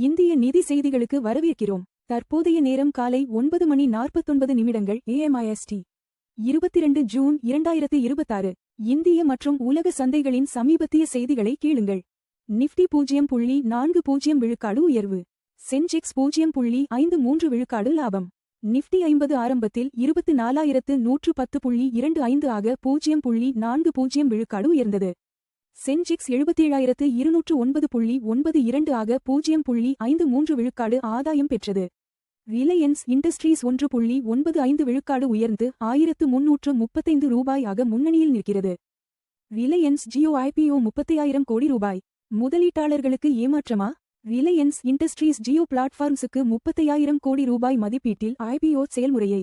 இந்திய நிதி செய்திகளுக்கு வரவேற்கிறோம். தற்போதைய நேரம் காலை 9:49 AMIST. 22 ஜூன் 2026. இந்திய மற்றும் உலக சந்தைகளின் சமீபத்திய செய்திகளை கேளுங்கள். நிஃப்டி 0.40 விழுக்காடு உயர்வு. சென்செக்ஸ் 0.53 விழுக்காடு லாபம். நிஃப்டி 50 ஆரம்பத்தில் 24,110.25 ஆக 0.40 விழுக்காடு உயர்ந்தது. சென்செக்ஸ் 77,209.92 ஆக 0.53 விழுக்காடு ஆதாயம் பெற்றது. ரிலையன்ஸ் இண்டஸ்ட்ரீஸ் 1.95 விழுக்காடு உயர்ந்து 1,335 ரூபாய் ஆக முன்னணியில் நிற்கிறது. ரிலையன்ஸ் ஜியோ IPO 30,000 கோடி ரூபாய். முதலீட்டாளர்களுக்கு ஏமாற்றமா? ரிலையன்ஸ் இண்டஸ்ட்ரீஸ் ஜியோ பிளாட்ஃபார்ம்ஸுக்கு 30,000 கோடி ரூபாய் மதிப்பீட்டில் IPO செயல்முறையை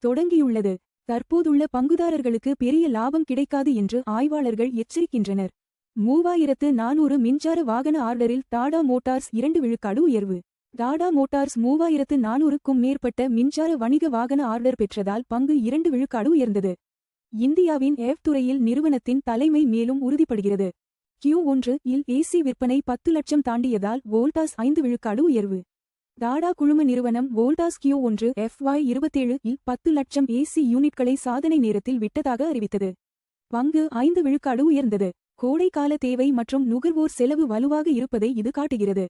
தொடங்கியுள்ளது. தற்போதுள்ள பங்குதாரர்களுக்கு பெரிய லாபம் கிடைக்காது என்று ஆய்வாளர்கள் எச்சரிக்கின்றனர். 3,400 மின்சார வாகன ஆர்டரில் டாடா மோட்டார்ஸ் 2 விழுக்காடு உயர்வு. டாடா மோட்டார்ஸ் 3,400க்கும் மேற்பட்ட மின்சார வணிக வாகன ஆர்டர் பெற்றதால் பங்கு 2 விழுக்காடு உயர்ந்தது. இந்தியாவின் துறையில் நிறுவனத்தின் தலைமை மேலும் உறுதிப்படுகிறது. Q1 இல் AC விற்பனை 10 லட்சம் தாண்டியதால் வோல்டாஸ் 5 விழுக்காடு உயர்வு. டாடா குழும நிறுவனம் வோல்டாஸ் Q1 FY27 இல் 10 லட்சம் AC யூனிட்களை சாதனை நேரத்தில் விட்டதாக அறிவித்தது. பங்கு 5 விழுக்காடு உயர்ந்தது. கோடைக்கால தேவை மற்றும் நுகர்வோர் செலவு வலுவாக இருப்பதை இது காட்டுகிறது.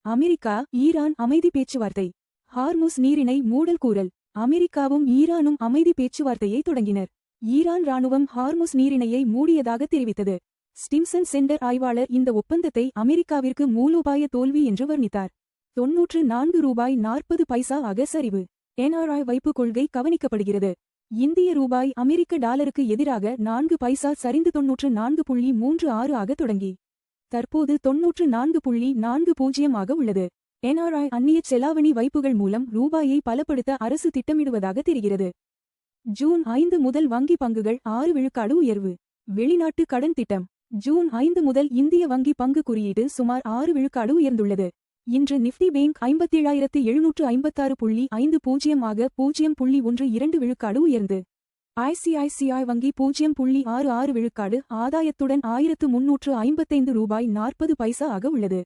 அமெரிக்கா ஈரான் அமைதி பேச்சுவார்த்தை. ஹார்முஸ் நீரிணை மூடல் கூறல். அமெரிக்காவும் ஈரானும் அமைதி பேச்சுவார்த்தையை தொடங்கினர். ஈரான் ராணுவம் ஹார்முஸ் நீரிணையை மூடியதாக தெரிவித்தது. ஸ்டிம்சன் சென்டர் ஆய்வாளர் இந்த ஒப்பந்தத்தை அமெரிக்காவிற்கு மூலோபாய தோல்வி என்று வர்ணித்தார். 94 ரூபாய் 40 பைசா ஆக சரிவு. NRI வைப்பு கொள்கை கவனிக்கப்படுகிறது. இந்திய ரூபாய் அமெரிக்க டாலருக்கு எதிராக 4 பைசா சரிந்து 94.36 ஆக தொடங்கி தற்போது 94.40 ஆக உள்ளது. NRI அந்நிய செலாவணி வைப்புகள் மூலம் ரூபாயை பலப்படுத்த அரசு திட்டமிடுவதாக தெரிகிறது. ஜூன் 5 முதல் வங்கி பங்குகள் 6 விழுக்காடு உயர்வு. வெளிநாட்டு கடன் திட்டம். ஜூன் 5 முதல் இந்திய வங்கி பங்கு குறியீடு சுமார் 6 விழுக்காடு உயர்ந்துள்ளது. இன்று நிஃப்டி பேங்க் 57,756.50 ஆக 0.12 விழுக்காடு உயர்ந்து ICICI வங்கி 0.66 விழுக்காடு ஆதாயத்துடன் 1,355 ரூபாய் 40 பைசா ஆக உள்ளது.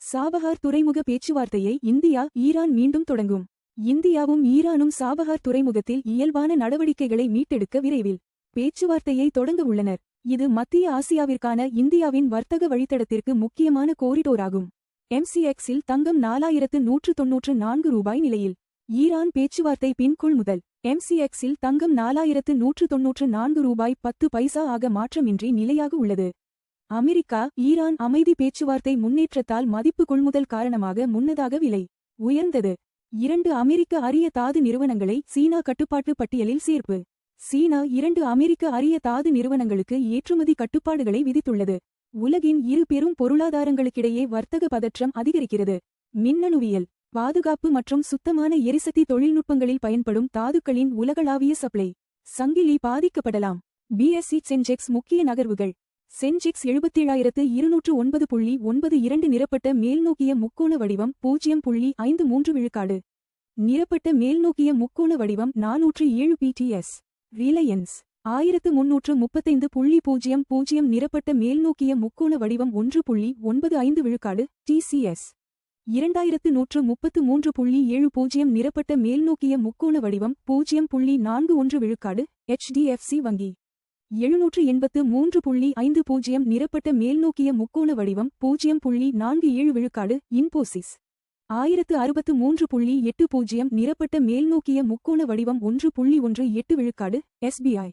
சாபஹார் துறைமுக பேச்சுவார்த்தையை இந்தியா ஈரான் மீண்டும் தொடங்கும். இந்தியாவும் ஈரானும் சாபஹார் துறைமுகத்தில் இயல்பான நடவடிக்கைகளை மீட்டெடுக்க விரைவில் பேச்சுவார்த்தையை தொடங்க உள்ளனர். இது மத்திய ஆசியாவிற்கான இந்தியாவின் வர்த்தக வழித்தடத்திற்கு முக்கியமான கோரிடோராகும். MCX-இல் தங்கம் 4,194 ரூபாய் நிலையில். ஈரான் பேச்சுவார்த்தை பின் கொள்முதல். MCX-இல் தங்கம் 4,194 ரூபாய் 10 பைசா ஆக மாற்றமின்றி நிலையாக உள்ளது. அமெரிக்கா ஈரான் அமைதி பேச்சுவார்த்தை முன்னேற்றத்தால் மதிப்பு கொள்முதல் காரணமாக முன்னதாக விலை உயர்ந்தது. 2 அமெரிக்க அரிய தாது நிறுவனங்களை சீனா கட்டுப்பாட்டு பட்டியலில் சேர்ப்பு. சீனா 2 அமெரிக்க அரிய தாது நிறுவனங்களுக்கு ஏற்றுமதி கட்டுப்பாடுகளை விதித்துள்ளது. உலகின் இரு பெரும் பொருளாதாரங்களுக்கிடையே வர்த்தக பதற்றம் அதிகரிக்கிறது. மின்னணுவியல், பாதுகாப்பு மற்றும் சுத்தமான எரிசக்தி தொழில்நுட்பங்களில் பயன்படும் தாதுக்களின் உலகளாவிய சப்ளை சங்கிலி பாதிக்கப்படலாம். BSE சென்செக்ஸ் முக்கிய நகர்வுகள். சென்செக்ஸ் 77,209.92 நிரப்பட்ட மேல்நோக்கிய முக்கோண வடிவம் 0.53 விழுக்காடு. நிரப்பட்ட மேல்நோக்கிய முக்கோண வடிவம் 407 PTS. ரிலையன்ஸ் 1335.00 நிரப்பட்ட மேல்நோக்கிய முக்கோண வடிவம் 1.95 விழுக்காடு. TCS 2133.70 நிரப்பட்ட மேல்நோக்கிய முக்கோண வடிவம் 0.41 விழுக்காடு. HDFC வங்கி 783.50 நிரப்பட்ட மேல்நோக்கிய முக்கோண வடிவம் 0.47 விழுக்காடு. இன்போசிஸ் 1063.80 நிரப்பட்ட மேல்நோக்கிய முக்கோண வடிவம் 1.18 விழுக்காடு. SBI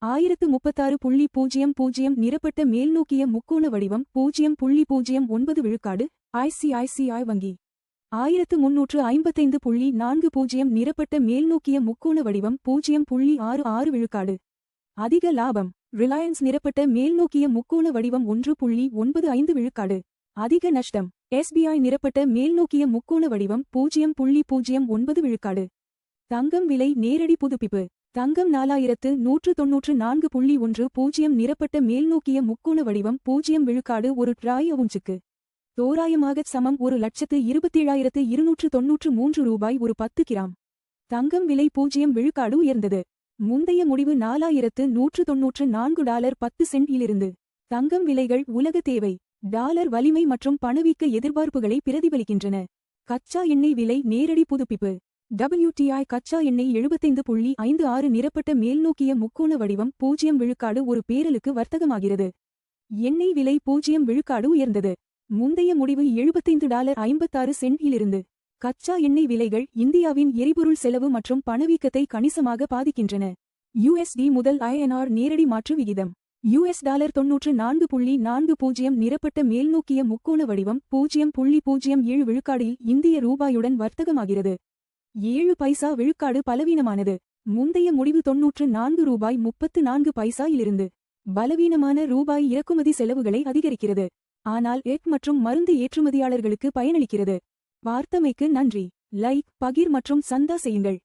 1036.00 நிரப்பட்ட மேல்நோக்கிய முக்கோண வடிவம் 0.09 விழுக்காடு. ICICI வங்கி 1355.40 நிரப்பட்ட மேல்நோக்கிய முக்கோண வடிவம் 0.66 விழுக்காடு. அதிக லாபம். ரிலையன்ஸ் நிரப்பட்ட மேல்நோக்கிய முக்கோண வடிவம் 1.95 விழுக்காடு. அதிக நஷ்டம். SBI நிரப்பட்ட மேல்நோக்கிய முக்கோண வடிவம் 0.09 விழுக்காடு. தங்கம் விலை நேரடி புதுப்பிப்பு. தங்கம் 4,194.10 நிரப்பட்ட மேல்நோக்கிய முக்கோண வடிவம் 0 விழுக்காடு ஒரு ட்ராய் அவுன்ஸுக்கு தோராயமாகச் சமம் 1,27,293 ரூபாய் ஒரு 10 கிராம். தங்கம் விலை 0 விழுக்காடு உயர்ந்தது. முந்தைய முடிவு $4,194.10 இலிருந்து. தங்கம் விலைகள் உலக தேவை. டாலர் வலிமை மற்றும் பணவீக்க எதிர்பார்ப்புகளை பிரதிபலிக்கின்றன. கச்சா எண்ணெய் விலை நேரடி புதுப்பிப்பு. WTI கச்சா எண்ணெய் 75.56 நிரப்பட்ட மேல்நோக்கிய முக்கோண வடிவம் 0 விழுக்காடு ஒரு பேரலுக்கு வர்த்தகமாகிறது. எண்ணெய் விலை 0 விழுக்காடு உயர்ந்தது. முந்தைய முடிவு $75.56 இலிருந்து. கச்சா எண்ணெய் விலைகள் இந்தியாவின் எரிபொருள் செலவு மற்றும் பணவீக்கத்தை கணிசமாக பாதிக்கின்றன. USD முதல் INR நேரடி மாற்று விகிதம். $94.40 நிரப்பட்ட மேல்நோக்கிய முக்கோண வடிவம் 0.07 விழுக்காடில் இந்திய ரூபாயுடன் வர்த்தகமாகிறது. 7 பைசா விழுக்காடு பலவீனமானது. முந்தைய முடிவு $94.34 இலிருந்து. பலவீனமான ரூபாய் இறக்குமதி செலவுகளை அதிகரிக்கிறது. ஆனால் எஃப் மற்றும் மருந்து ஏற்றுமதியாளர்களுக்கு பயனளிக்கிறது. பார்த்தமைக்கு நன்றி. லைக், பகிர் மற்றும் சந்தா செய்யுங்கள்.